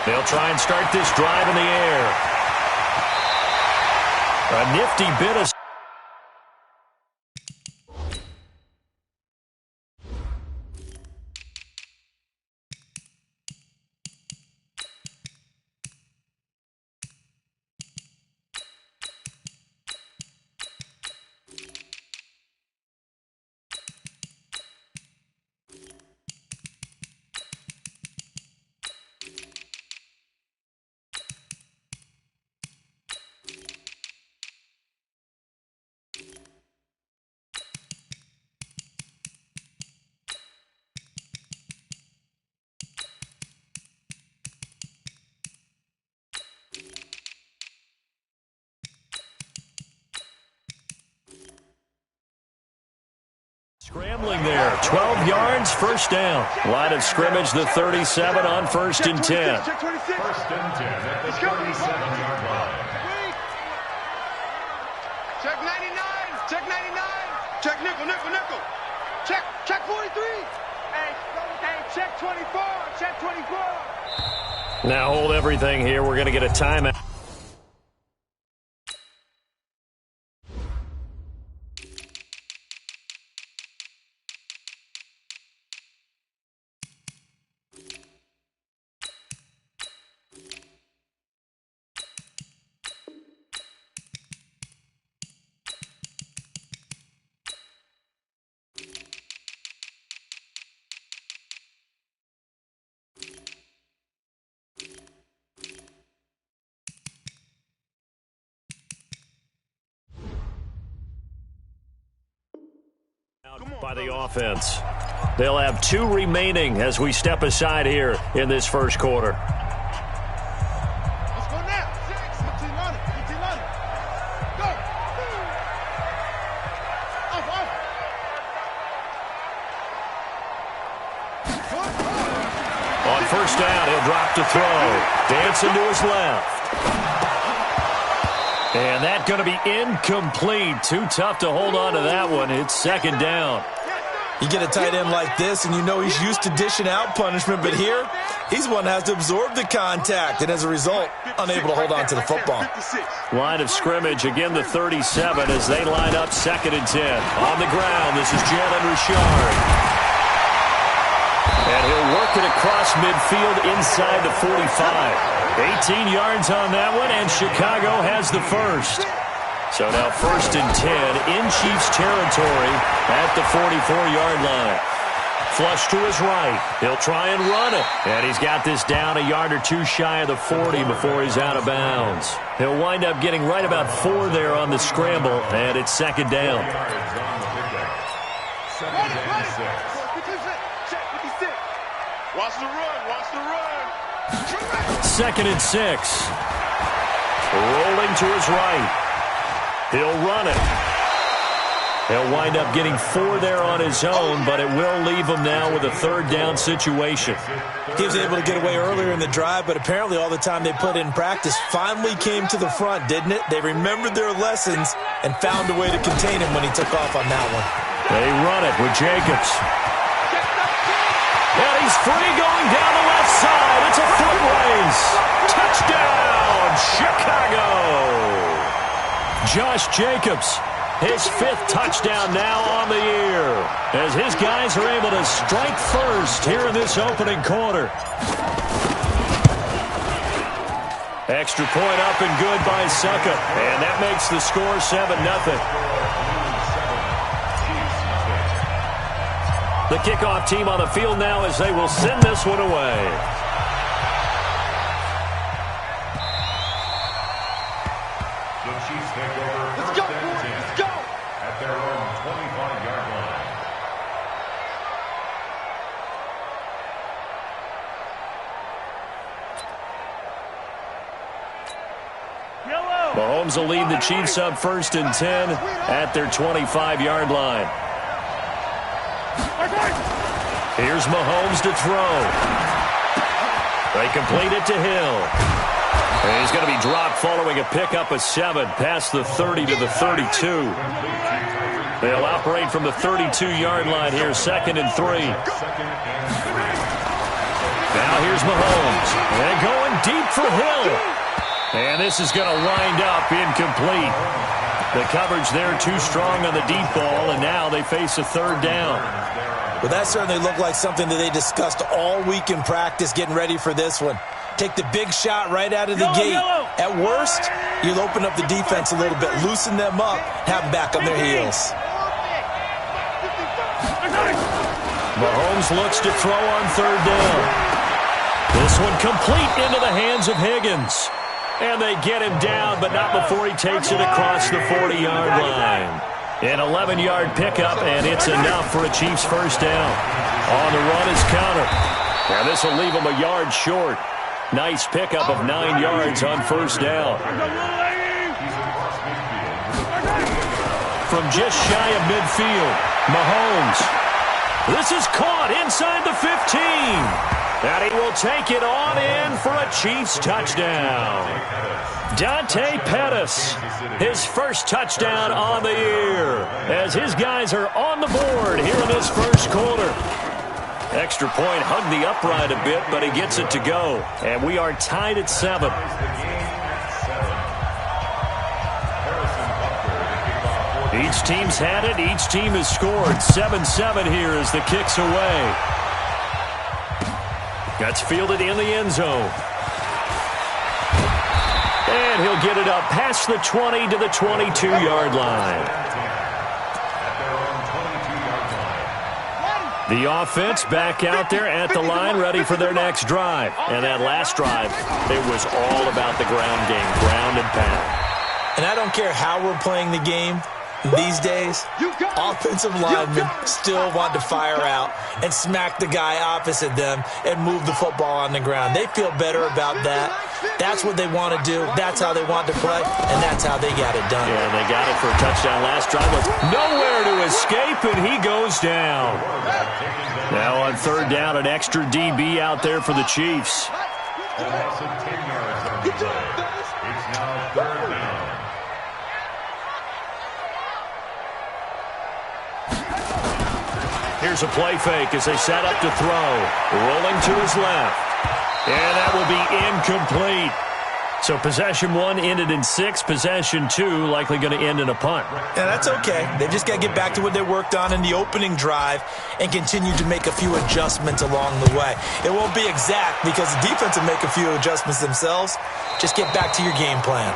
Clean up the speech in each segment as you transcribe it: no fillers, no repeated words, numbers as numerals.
They'll try and start this drive in the air. A nifty bit of... Scrambling there, 12 yards, first down. Line of scrimmage, the 37 on 1st and 10. 1st and 10 at the 37-yard line. Check 99, check 99. Check nickel, nickel, nickel. Check 43. Hey, check 24, check 24. Now hold everything here. We're going to get a timeout. By the offense. They'll have 2 remaining as we step aside here in this first quarter. Let's go now. 6, 15 on it, 15 on it. Go. On first down, he'll drop to throw. Dancing to his left. And that's going to be incomplete. Too tough to hold on to that one. It's 2nd down. You get a tight end like this, and you know he's used to dishing out punishment, but here, he's one that has to absorb the contact, and as a result, unable to hold on to the football. Line of scrimmage, again the 37 as they line up 2nd and 10. On the ground, this is Jalen Richard. And he'll work it across midfield inside the 45. 18 yards on that one, and Chicago has the first. So now 1st and 10 in Chiefs territory at the 44-yard line. Flush to his right. He'll try and run it. And he's got this down a yard or 2 shy of the 40 before he's out of bounds. He'll wind up getting right about 4 there on the scramble, and it's 2nd down. Watch the run, watch the run. 2nd and 6. Rolling to his right. He'll run it. He'll wind up getting 4 there on his own, but it will leave him now with a 3rd down situation. He was able to get away earlier in the drive, but apparently all the time they put in practice finally came to the front, didn't it? They remembered their lessons and found a way to contain him when he took off on that one. They run it with Jacobs. And he's free going down the left side. It's a foot race. Touchdown, Chicago. Josh Jacobs, his 5th touchdown now on the year, as his guys are able to strike first here in this opening quarter. Extra point up and good by Suckup, and that makes the score 7-0. The kickoff team on the field now as they will send this one away. The Chiefs take over 1st and 10 at their own 25-yard line. Mahomes will lead the Chiefs up 1st and 10 at their 25-yard line. Here's Mahomes to throw. They complete it to Hill. And he's going to be dropped following a pickup of 7 past the 30 to the 32. They'll operate from the 32-yard line here, 2nd and 3. Now here's Mahomes. And going deep for Hill. And this is going to wind up incomplete. The coverage there too strong on the deep ball, and now they face a 3rd down. Well, that certainly looked like something that they discussed all week in practice getting ready for this one. Take the big shot right out of the gate. At worst, you'll open up the defense a little bit, loosen them up, have them back on their heels. Mahomes looks to throw on 3rd down. This one complete into the hands of Higgins. And they get him down, but not before he takes it across the 40-yard line. An 11-yard pickup, and it's enough for a Chiefs 1st down. On the run is Counter. Now this will leave him a yard short. Nice pickup of 9 yards on 1st down. From just shy of midfield, Mahomes. This is caught inside the 15. And he will take it on in for a Chiefs touchdown. Dante Pettis, his first touchdown on the year, as his guys are on the board here in this 1st quarter. Extra point hugged the upright a bit, but he gets it to go. And we are tied at 7. Each team's had it. Each team has scored. 7-7 here as the kick's away. That's fielded in the end zone. And he'll get it up past the 20 to the 22-yard line. The offense back out there at the line, ready for their next drive. And that last drive, it was all about the ground game, ground and pound. And I don't care how we're playing the game. These days, offensive linemen still want to fire out and smack the guy opposite them and move the football on the ground. They feel better about that. That's what they want to do. That's how they want to play, and that's how they got it done. Yeah, they got it for a touchdown last drive. Nowhere to escape, and he goes down. Now on 3rd down, an extra DB out there for the Chiefs. It's now 3rd down. Here's a play fake as they set up to throw. Rolling to his left. And that will be incomplete. So possession 1 ended in 6. Possession 2 likely going to end in a punt. Yeah, that's okay. They've just got to get back to what they worked on in the opening drive and continue to make a few adjustments along the way. It won't be exact because the defense will make a few adjustments themselves. Just get back to your game plan.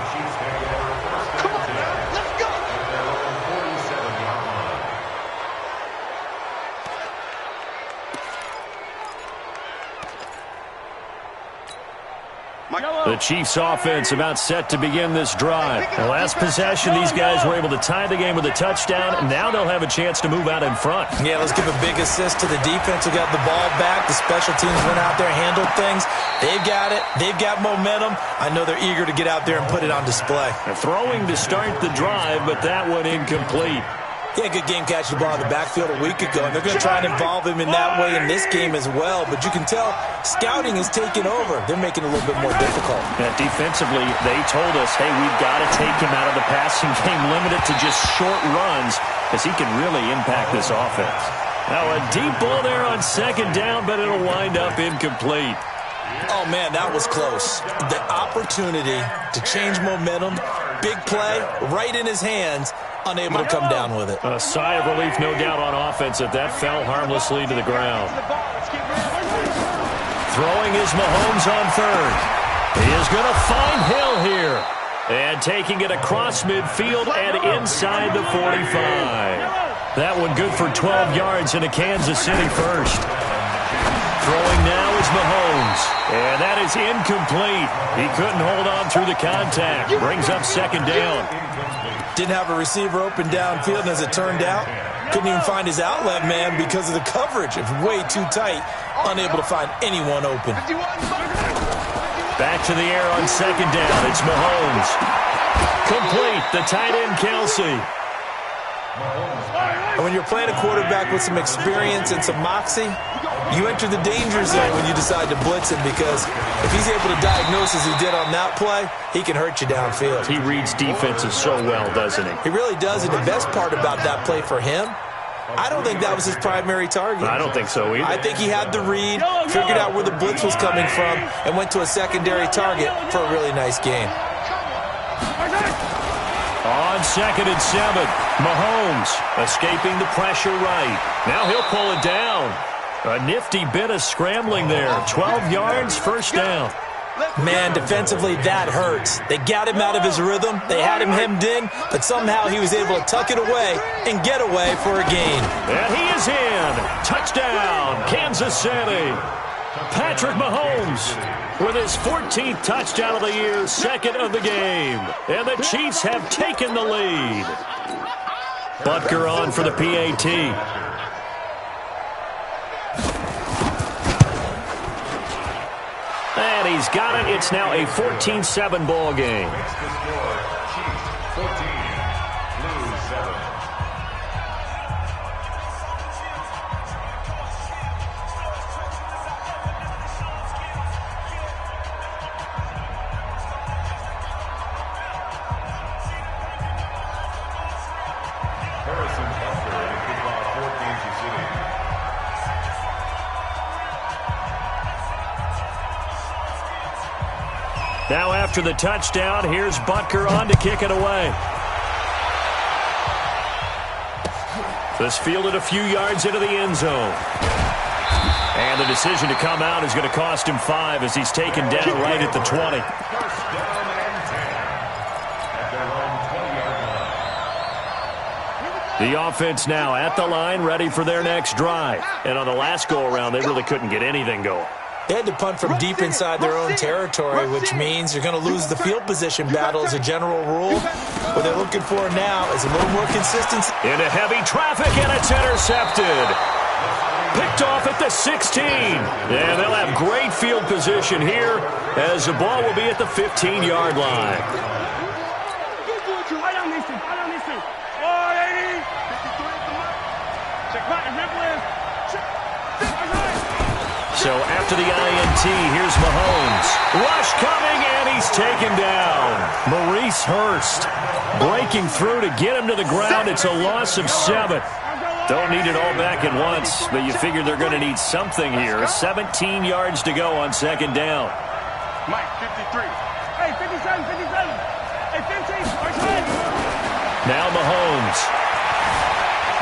The Chiefs offense about set to begin this drive. The last possession, these guys were able to tie the game with a touchdown, and now they'll have a chance to move out in front. Yeah, let's give a big assist to the defense who got the ball back. The special teams went out there, handled things. They've got it. They've got momentum. I know they're eager to get out there and put it on display. They're throwing to start the drive, but that one incomplete. Yeah, good game catching the ball in the backfield a week ago, and they're going to try and involve him in that way in this game as well. But you can tell scouting is taking over. They're making it a little bit more difficult. Yeah, defensively, they told us, hey, we've got to take him out of the passing game, limit it to just short runs, because he can really impact this offense. Now, a deep ball there on 2nd down, but it'll wind up incomplete. Oh, man, that was close. The opportunity to change momentum, big play, right in his hands, unable to come down with it. A sigh of relief, no doubt, on offense that fell harmlessly to the ground. Throwing is Mahomes on 3rd. He is going to find Hill here. And taking it across midfield and inside the 45. That one good for 12 yards in a Kansas City 1st. Throwing now is Mahomes. And that is incomplete. He couldn't hold on through the contact. Brings up 2nd down. Didn't have a receiver open downfield, and as it turned out, couldn't even find his outlet man because of the coverage. It's way too tight, unable to find anyone open. Back to the air on 2nd down. It's Mahomes. Complete. The tight end, Kelsey. And when you're playing a quarterback with some experience and some moxie, you enter the danger zone when you decide to blitz him, because if he's able to diagnose as he did on that play, he can hurt you downfield. He reads defenses so well, doesn't he? He really does, and the best part about that play for him, I don't think that was his primary target. I don't think so either. I think he had the read, figured out where the blitz was coming from, and went to a secondary target for a really nice game. On 2nd and 7, Mahomes escaping the pressure right. Now he'll pull it down. A nifty bit of scrambling there. 12 yards, first down. Man, defensively, that hurts. They got him out of his rhythm. They had him hemmed in, but somehow he was able to tuck it away and get away for a gain. And he is in. Touchdown, Kansas City. Patrick Mahomes with his 14th touchdown of the year, second of the game. And the Chiefs have taken the lead. Butker on for the PAT. And he's got it. It's now a 14-7 ball game. Chiefs 14, Blues 7. Harrison Butker in kickoff for Kansas City. Now after the touchdown, here's Butker on to kick it away. This fielded a few yards into the end zone. And the decision to come out is going to cost him 5 as he's taken down right at the 20. The offense now at the line, ready for their next drive. And on the last go-around, they really couldn't get anything going. They had to punt from deep inside their own territory, which means you're going to lose the field position battle as a general rule. What they're looking for now is a little more consistency. Into heavy traffic, and it's intercepted. Picked off at the 16. And they'll have great field position here as the ball will be at the 15-yard line. So after the INT, here's Mahomes. Rush coming, and he's taken down. Maurice Hurst breaking through to get him to the ground. It's a loss of 7. Don't need it all back at once, but you figure they're going to need something here. 17 yards to go on 2nd down. Mike, 53. Hey, 57, 57. Hey, 15. Now Mahomes.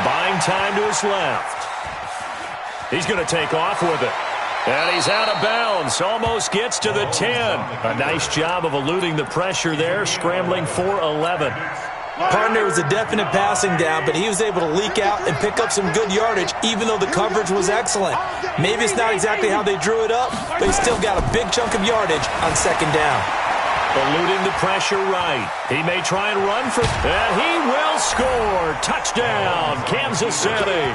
Buying time to his left. He's going to take off with it. And he's out of bounds. Almost gets to the 10. A nice job of eluding the pressure there, scrambling for 11. Partner was a definite passing down, but he was able to leak out and pick up some good yardage, even though the coverage was excellent. Maybe it's not exactly how they drew it up, but he still got a big chunk of yardage on 2nd down. Eluding the pressure right. He may try and run for... And he will score. Touchdown, Kansas City.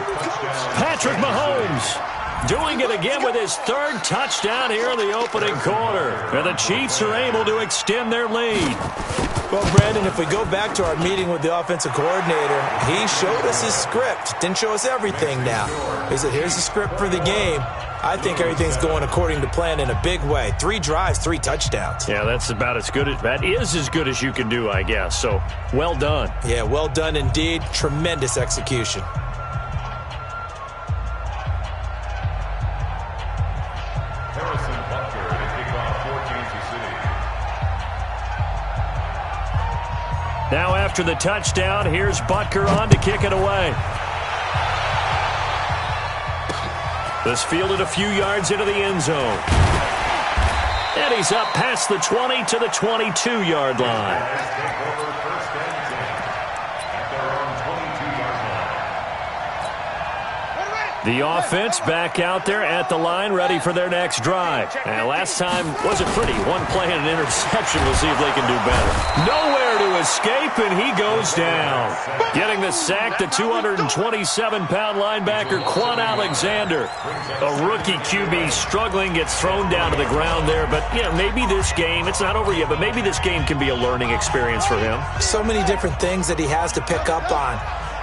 Patrick Mahomes doing it again with his 3rd touchdown here in the opening quarter. And the Chiefs are able to extend their lead. Well, Brandon, if we go back to our meeting with the offensive coordinator, he showed us his script. Didn't show us everything now. He said, here's the script for the game. I think everything's going according to plan in a big way. 3 drives, 3 touchdowns. Yeah, that's about as good as... That is as good as you can do, I guess. So, well done. Yeah, well done indeed. Tremendous execution. Harrison Butker to kick off for Kansas City. Now after the touchdown, here's Butker on to kick it away. This fielded a few yards into the end zone. And he's up past the 20 to the 22-yard line. The offense back out there at the line, ready for their next drive. And last time wasn't pretty. 1 play and an interception. We'll see if they can do better. Nowhere to escape, and he goes down. Getting the sack, the 227-pound linebacker, Quan Alexander. A rookie QB struggling, gets thrown down to the ground there. But, you know, maybe this game, it's not over yet, but maybe this game can be a learning experience for him. So many different things that he has to pick up on.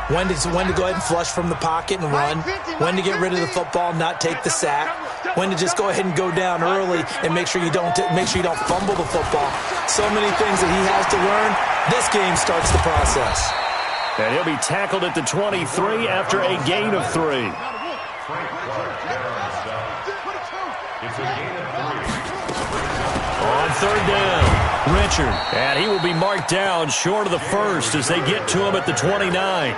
when to go ahead and flush from the pocket and run, when to get rid of the football and not take the sack, when to just go ahead and go down early and make sure you don't fumble the football. So many things that he has to learn. This game starts the process. And he'll be tackled at the 23 after a gain of 3. On third down, Richard. And he will be marked down short of the first as they get to him at the 29.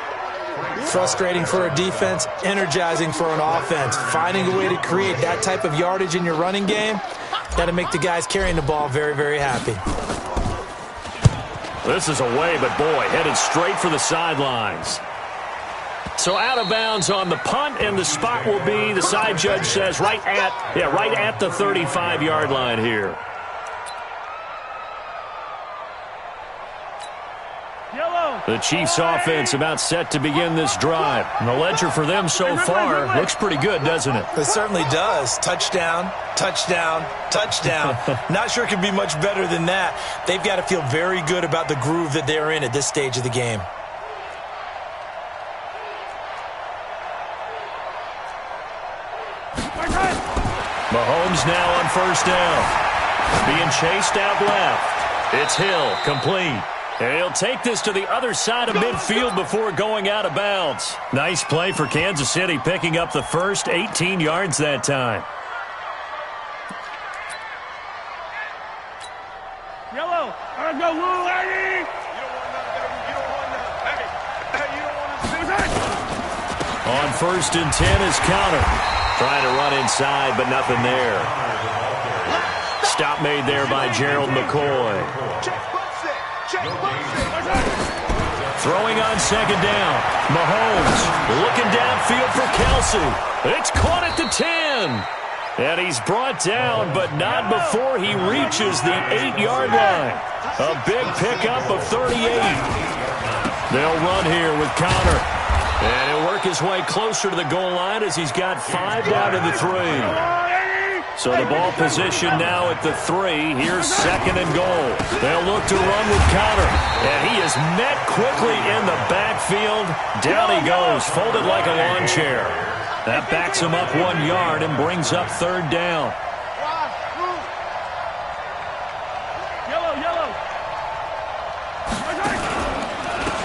Frustrating for a defense, energizing for an offense. Finding a way to create that type of yardage in your running game, got to make the guys carrying the ball very, very happy. This is away, but boy, headed straight for the sidelines. So out of bounds on the punt, and the spot will be, the side judge says, right at the 35-yard line here. The Chiefs offense about set to begin this drive. And the ledger for them so far looks pretty good, doesn't it? It certainly does. Touchdown, touchdown, touchdown. Not sure it could be much better than that. They've got to feel very good about the groove that they're in at this stage of the game. Mahomes now on first down. Being chased out left. It's Hill, complete. And he'll take this to the other side of midfield before going out of bounds. Nice play for Kansas City, picking up the first 18 yards that time. Yellow, I go, Lou, lady! On first and 10 is Counter. Trying to run inside, but nothing there. Stop made there by Gerald McCoy. Throwing on second down. Mahomes looking downfield for Kelsey. It's caught at the 10. And he's brought down, but not before he reaches the 8-yard line. A big pickup of 38. They'll run here with Counter. And he'll work his way closer to the goal line as he's got 5 down to the 3. So the ball position now at the 3. Here's second and goal. They'll look to run with Counter. And he is met quickly in the backfield. Down he goes, folded like a lawn chair. That backs him up 1 yard and brings up third down.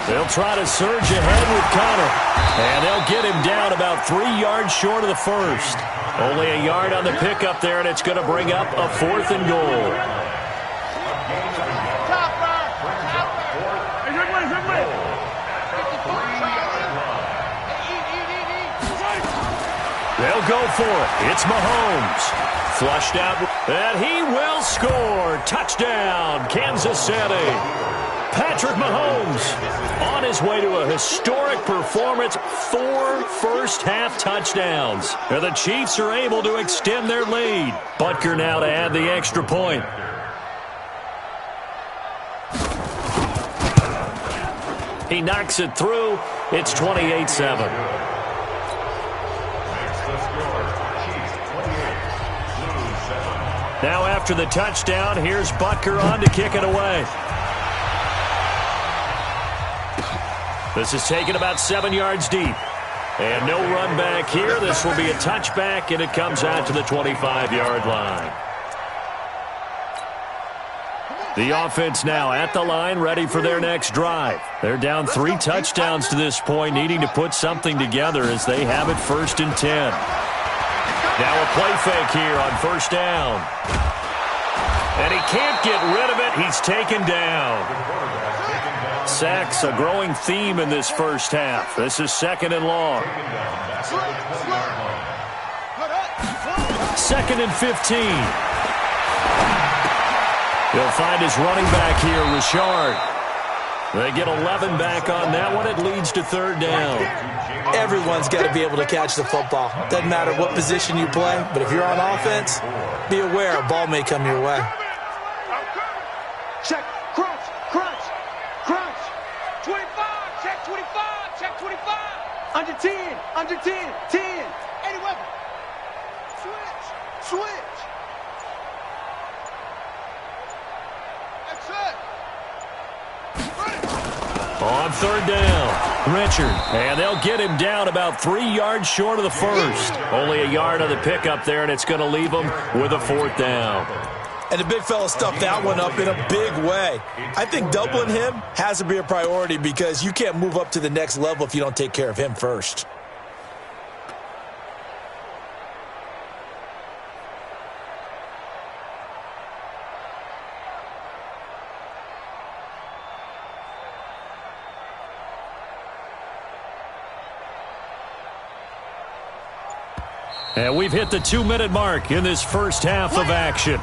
They'll try to surge ahead with Counter. And they'll get him down about 3 yards short of the first. Only a yard on the pickup there, and it's going to bring up a 4th and goal. They'll go for it. It's Mahomes. Flushed out, and he will score. Touchdown, Kansas City. Patrick Mahomes on his way to a historic performance, 4 first-half touchdowns. And the Chiefs are able to extend their lead. Butker now to add the extra point. He knocks it through. It's 28-7. Now after the touchdown, here's Butker on to kick it away. This is taken about 7 yards deep. And no run back here. This will be a touchback, and it comes out to the 25-yard line. The offense now at the line, ready for their next drive. They're down 3 touchdowns to this point, needing to put something together as they have it first and 10. Now a play fake here on first down. And he can't get rid of it. He's taken down. Sacks, a growing theme in this first half. This is second and long. Second and 15. He'll find his running back here, Richard. They get 11 back on that one. It leads to third down. Everyone's got to be able to catch the football. Doesn't matter what position you play, but if you're on offense, be aware a ball may come your way. Check, crunch, crunch, crunch. 25, check 25, check 25. Under 10, under 10, 10. 80 weapon. Switch, switch. That's it. On third down, Richard. And they'll get him down about 3 yards short of the first. Only a yard on the pickup there, and it's going to leave him with a fourth down. And the big fella stuffed that one up in a big way. I think doubling him has to be a priority because you can't move up to the next level if you don't take care of him first. And we've hit the 2-minute mark in this first half of action.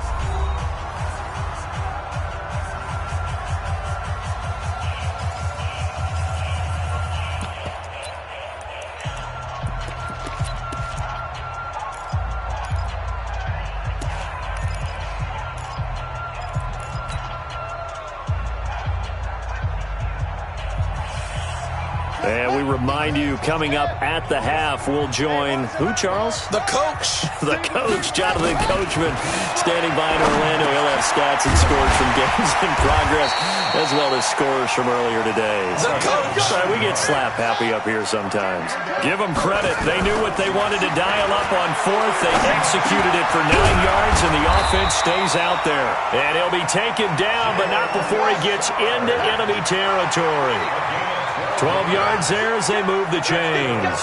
And we remind you, coming up at the half, we'll join who, Charles? The coach. The coach, Jonathan Coachman, standing by in Orlando. He'll have stats and scores from games in progress, as well as scores from earlier today. The coach. We get slap happy up here sometimes. Give them credit. They knew what they wanted to dial up on fourth. They executed it for 9 yards, and the offense stays out there. And he'll be taken down, but not before he gets into enemy territory. 12 yards there as they move the chains.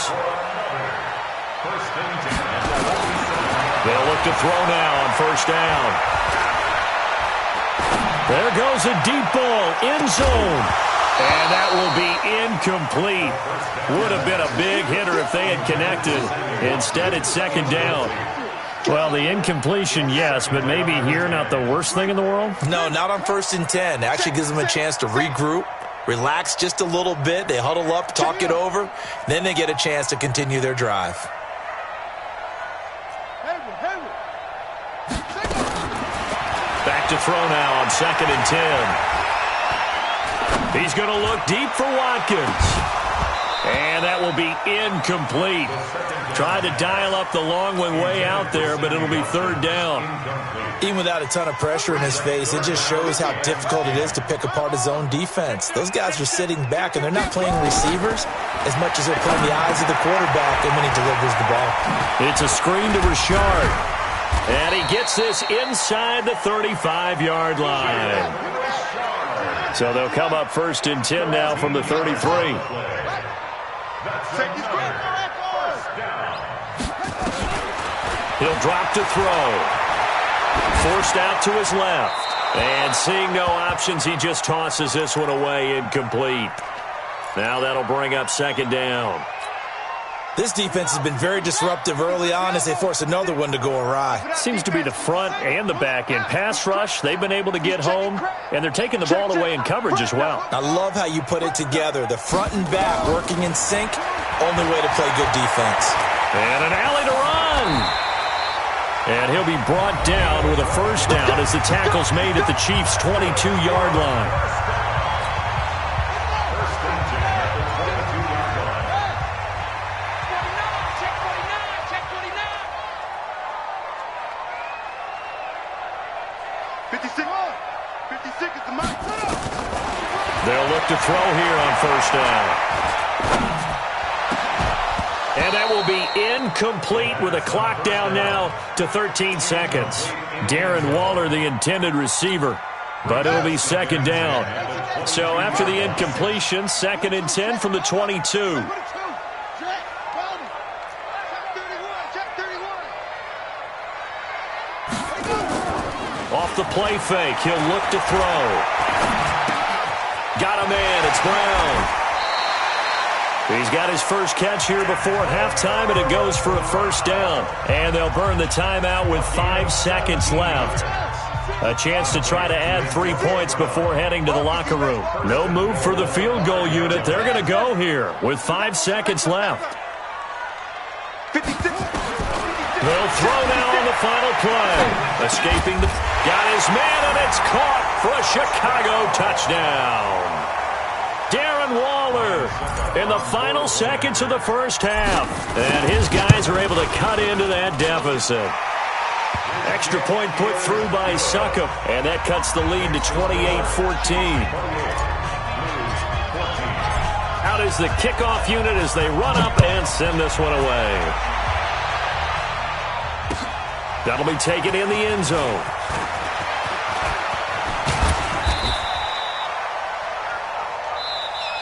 They'll look to throw now on first down. There goes a deep ball, end zone. And that will be incomplete. Would have been a big hitter if they had connected. Instead, it's second down. Well, the incompletion, yes, but maybe here not the worst thing in the world? No, not on 1st and 10. Actually gives them a chance to regroup, relax just a little bit. They huddle up, talk it over. Then they get a chance to continue their drive. Back to throw now on 2nd and 10. He's going to look deep for Watkins. And that will be incomplete. Tried to dial up the long one way out there, but it'll be third down. Even without a ton of pressure in his face, it just shows how difficult it is to pick apart his own defense. Those guys are sitting back, and they're not playing receivers as much as they're playing the eyes of the quarterback and when he delivers the ball. It's a screen to Richard. And he gets this inside the 35-yard line. So they'll come up 1st and 10 now from the 33. He'll drop to throw. Forced out to his left. And seeing no options, he just tosses this one away, incomplete. Now that'll bring up 2nd down. This defense has been very disruptive early on as they force another one to go awry. Seems to be the front and the back end. Pass rush, they've been able to get home, and they're taking the ball away in coverage as well. I love how you put it together. The front and back working in sync, only way to play good defense. And an alley to run. And he'll be brought down with a first down as the tackle's made at the Chiefs' 22-yard line. They'll look to throw here on first down. And that will be incomplete with a clock down now to 13 seconds. Darren Waller, the intended receiver, but it'll be 2nd down. So after the incompletion, 2nd and 10 from the 22. Off the play fake, he'll look to throw. Got a man, it's Brown. He's got his first catch here before halftime, and it goes for a first down. And they'll burn the timeout with 5 seconds left. A chance to try to add 3 points before heading to the locker room. No move for the field goal unit. They're going to go here with 5 seconds left. 56. They'll throw now on the final play. Escaping the... Got his man, and it's caught for a Chicago touchdown. Darren Waller in the final seconds of the first half. And his guys are able to cut into that deficit. Extra point put through by Succop, and that cuts the lead to 28-14. out is the kickoff unit as they run up and send this one away. That'll be taken in the end zone.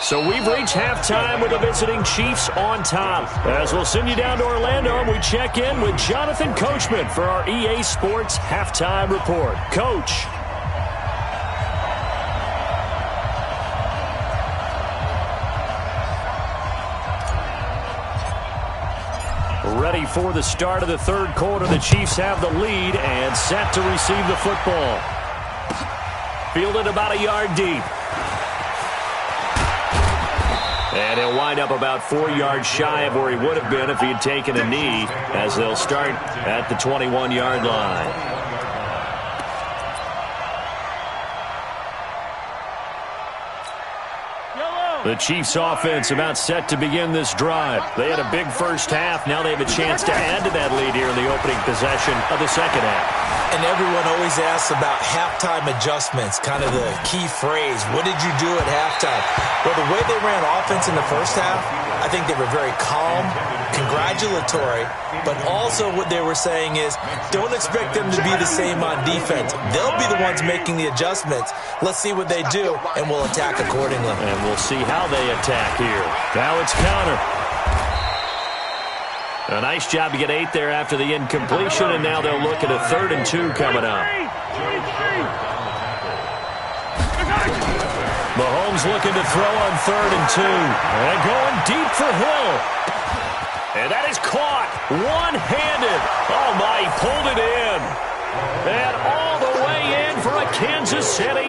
So we've reached halftime with the visiting Chiefs on top. As we'll send you down to Orlando, and we check in with Jonathan Coachman for our EA Sports Halftime Report. Coach. Ready for the start of the third quarter. The Chiefs have the lead and set to receive the football. Fielded about a yard deep. And he'll wind up about 4 yards shy of where he would have been if he had taken a knee, as they'll start at the 21-yard line. The Chiefs offense about set to begin this drive. They had a big first half. Now they have a chance to add to that lead here in the opening possession of the second half. And everyone always asks about halftime adjustments, kind of the key phrase. What did you do at halftime? Well, the way they ran offense in the first half, I think they were very calm, congratulatory, but also what they were saying is don't expect them to be the same on defense. They'll be the ones making the adjustments. Let's see what they do, and we'll attack accordingly. And we'll see how they attack here. Now it's counter. A nice job to get 8 there after the incompletion, and now they'll look at a 3rd and 2 coming up. Mahomes looking to throw on 3rd and 2. And going deep for Hill. And that is caught one-handed. Oh, my, he pulled it in. And all the way in for a Kansas City